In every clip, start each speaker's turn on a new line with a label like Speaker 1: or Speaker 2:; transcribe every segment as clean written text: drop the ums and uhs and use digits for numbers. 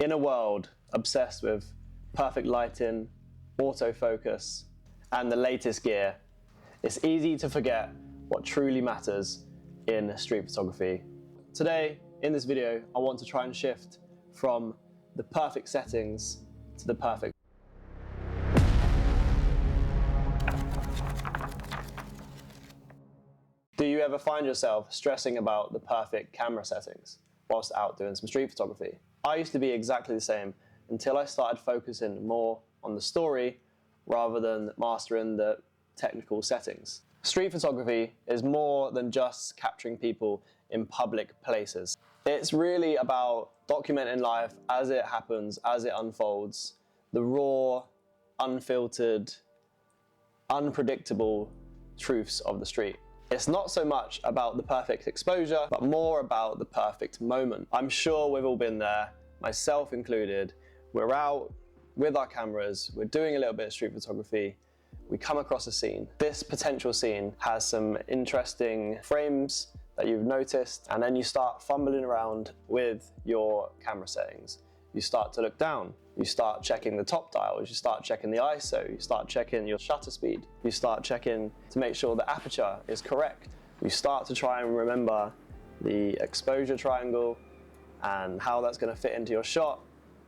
Speaker 1: In a world obsessed with perfect lighting, autofocus, and the latest gear, it's easy to forget what truly matters in street photography. Today, in this video, I want to try and shift from the perfect settings to the perfect. Do you ever find yourself stressing about the perfect camera settings whilst out doing some street photography? I used to be exactly the same until I started focusing more on the story rather than mastering the technical settings. Street photography is more than just capturing people in public places. It's really about documenting life as it happens, as it unfolds, the raw, unfiltered, unpredictable truths of the street. It's not so much about the perfect exposure, but more about the perfect moment. I'm sure we've all been there, myself included. We're out with our cameras, we're doing a little bit of street photography, we come across a scene. This potential scene has some interesting frames that you've noticed, and then you start fumbling around with your camera settings. You start to look down, you start checking the top dials, you start checking the ISO, you start checking your shutter speed, you start checking to make sure the aperture is correct. You start to try and remember the exposure triangle and how that's going to fit into your shot,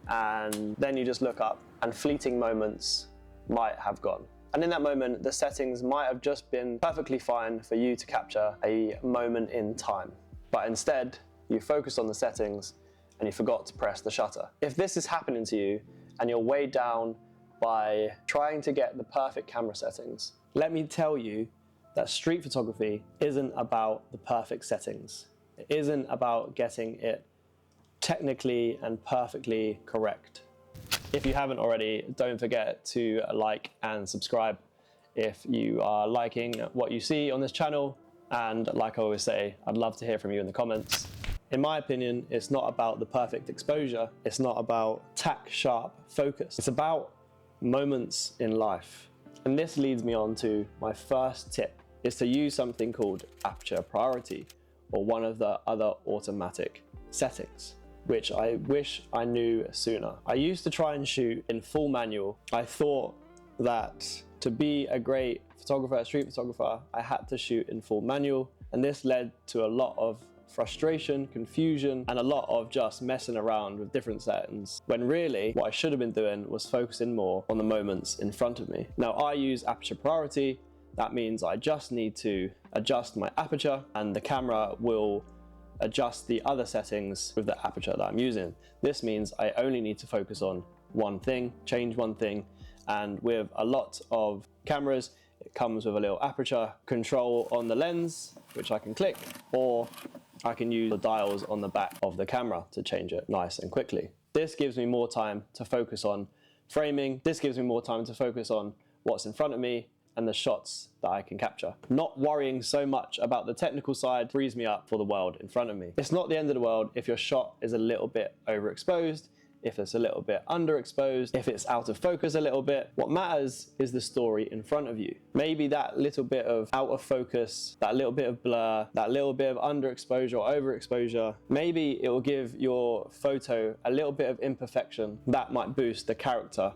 Speaker 1: and then you just look up and fleeting moments might have gone. And in that moment, the settings might have just been perfectly fine for you to capture a moment in time. But instead, you focused on the settings and you forgot to press the shutter. If this is happening to you and you're weighed down by trying to get the perfect camera settings, let me tell you that street photography isn't about the perfect settings. It isn't about getting it technically and perfectly correct. If you haven't already, don't forget to like and subscribe if you are liking what you see on this channel. And like I always say, I'd love to hear from you in the comments. In my opinion, it's not about the perfect exposure. It's not about tack sharp focus. It's about moments in life. And this leads me on to my first tip, is to use something called aperture priority, or one of the other automatic settings, which I wish I knew sooner. I used to try and shoot in full manual. I thought that to be a great photographer, a street photographer, I had to shoot in full manual. And this led to a lot of frustration, confusion, and a lot of just messing around with different settings, when really what I should have been doing was focusing more on the moments in front of me. Now I use aperture priority. That means I just need to adjust my aperture and the camera will adjust the other settings with the aperture that I'm using. This means I only need to focus on one thing, change one thing, and with a lot of cameras, it comes with a little aperture control on the lens, which I can click, or I can use the dials on the back of the camera to change it nice and quickly. This gives me more time to focus on framing. This gives me more time to focus on what's in front of me and the shots that I can capture. Not worrying so much about the technical side frees me up for the world in front of me. It's not the end of the world if your shot is a little bit overexposed, if it's a little bit underexposed, if it's out of focus a little bit. What matters is the story in front of you. Maybe that little bit of out of focus, that little bit of blur, that little bit of underexposure or overexposure, maybe it will give your photo a little bit of imperfection that might boost the character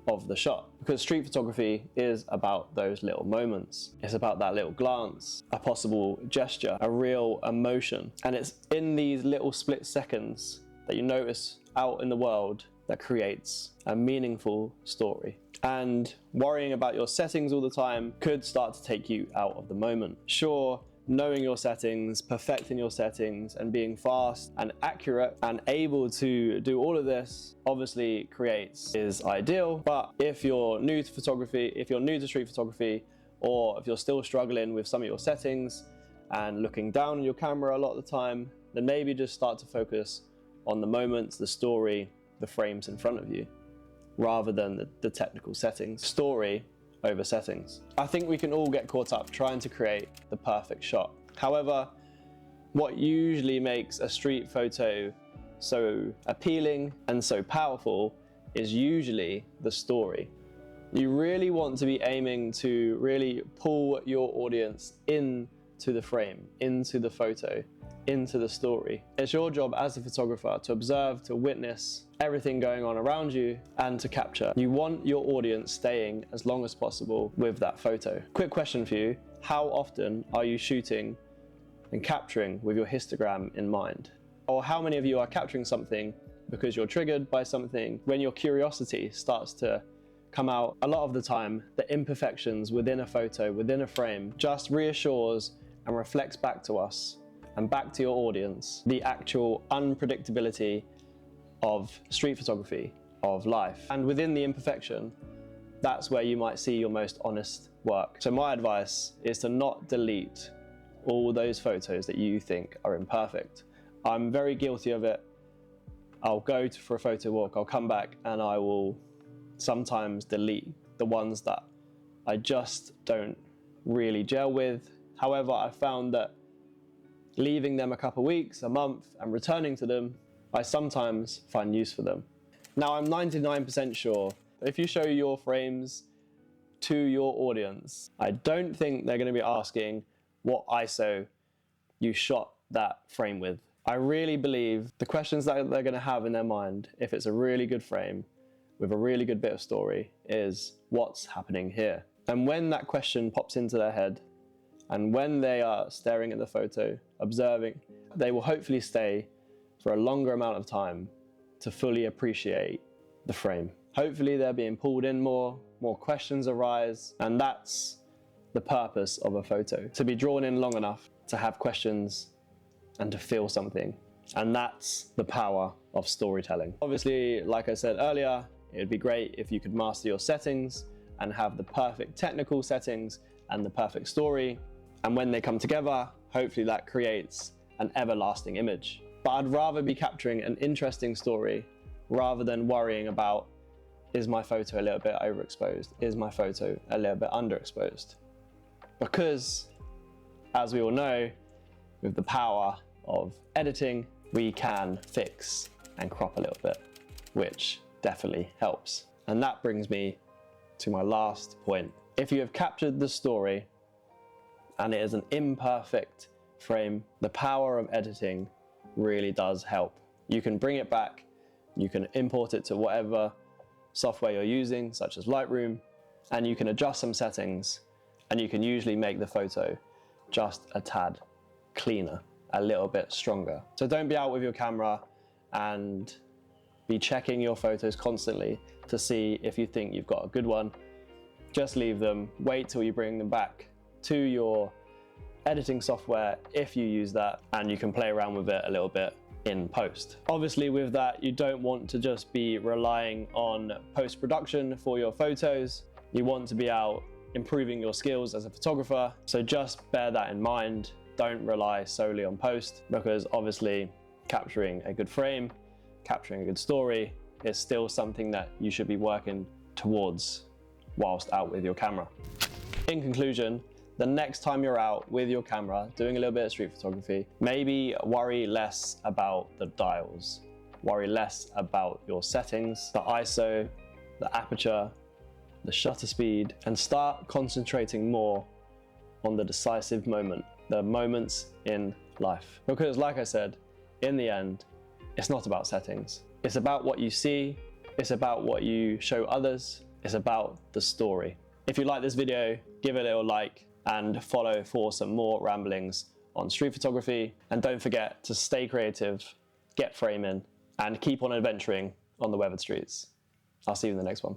Speaker 1: of the shot. Because street photography is about those little moments. It's about that little glance, a possible gesture, a real emotion. And it's in these little split seconds that you notice out in the world that creates a meaningful story. And worrying about your settings all the time could start to take you out of the moment. Sure, knowing your settings, perfecting your settings, and being fast and accurate and able to do all of this obviously is ideal. But if you're new to photography, if you're new to street photography, or if you're still struggling with some of your settings and looking down on your camera a lot of the time, then maybe just start to focus on the moments, the story, the frames in front of you, rather than the technical settings. Story over settings. I think we can all get caught up trying to create the perfect shot. However, what usually makes a street photo so appealing and so powerful is usually the story. You really want to be aiming to really pull your audience into the frame, into the photo, into the story. It's your job as a photographer to observe, to witness everything going on around you and to capture. You want your audience staying as long as possible with that photo. Quick question for you, how often are you shooting and capturing with your histogram in mind? Or how many of you are capturing something because you're triggered by something? When your curiosity starts to come out, a lot of the time, the imperfections within a photo, within a frame, just reassures and reflects back to us and back to your audience the actual unpredictability of street photography, of life. And within the imperfection, that's where you might see your most honest work. So my advice is to not delete all those photos that you think are imperfect. I'm very guilty of it. I'll go for a photo walk, I'll come back and I will sometimes delete the ones that I just don't really gel with. However, I found that leaving them a couple of weeks, a month, and returning to them, I sometimes find use for them. Now, I'm 99% sure that if you show your frames to your audience, I don't think they're going to be asking what ISO you shot that frame with. I really believe the questions that they're going to have in their mind, if it's a really good frame with a really good bit of story, is what's happening here? And when that question pops into their head, and when they are staring at the photo, observing, they will hopefully stay for a longer amount of time to fully appreciate the frame. Hopefully they're being pulled in more questions arise, and that's the purpose of a photo, to be drawn in long enough to have questions and to feel something. And that's the power of storytelling. Obviously, like I said earlier, it'd be great if you could master your settings and have the perfect technical settings and the perfect story. And when they come together, hopefully that creates an everlasting image. But I'd rather be capturing an interesting story rather than worrying about, is my photo a little bit overexposed? Is my photo a little bit underexposed? Because, as we all know, with the power of editing, we can fix and crop a little bit, which definitely helps. And that brings me to my last point. If you have captured the story and it is an imperfect frame, the power of editing really does help. You can bring it back, you can import it to whatever software you're using, such as Lightroom, and you can adjust some settings, and you can usually make the photo just a tad cleaner, a little bit stronger. So don't be out with your camera and be checking your photos constantly to see if you think you've got a good one. Just leave them, wait till you bring them back to your editing software if you use that, and you can play around with it a little bit in post. Obviously with that, you don't want to just be relying on post-production for your photos. You want to be out improving your skills as a photographer. So just bear that in mind. Don't rely solely on post, because obviously capturing a good frame, capturing a good story is still something that you should be working towards whilst out with your camera. In conclusion, the next time you're out with your camera doing a little bit of street photography, maybe worry less about the dials, worry less about your settings, the ISO, the aperture, the shutter speed, and start concentrating more on the decisive moment, the moments in life. Because like I said, in the end, it's not about settings. It's about what you see, it's about what you show others, it's about the story. If you like this video, give it a little like and follow for some more ramblings on street photography. And don't forget to stay creative, get framing, and keep on adventuring on the weathered streets. I'll see you in the next one.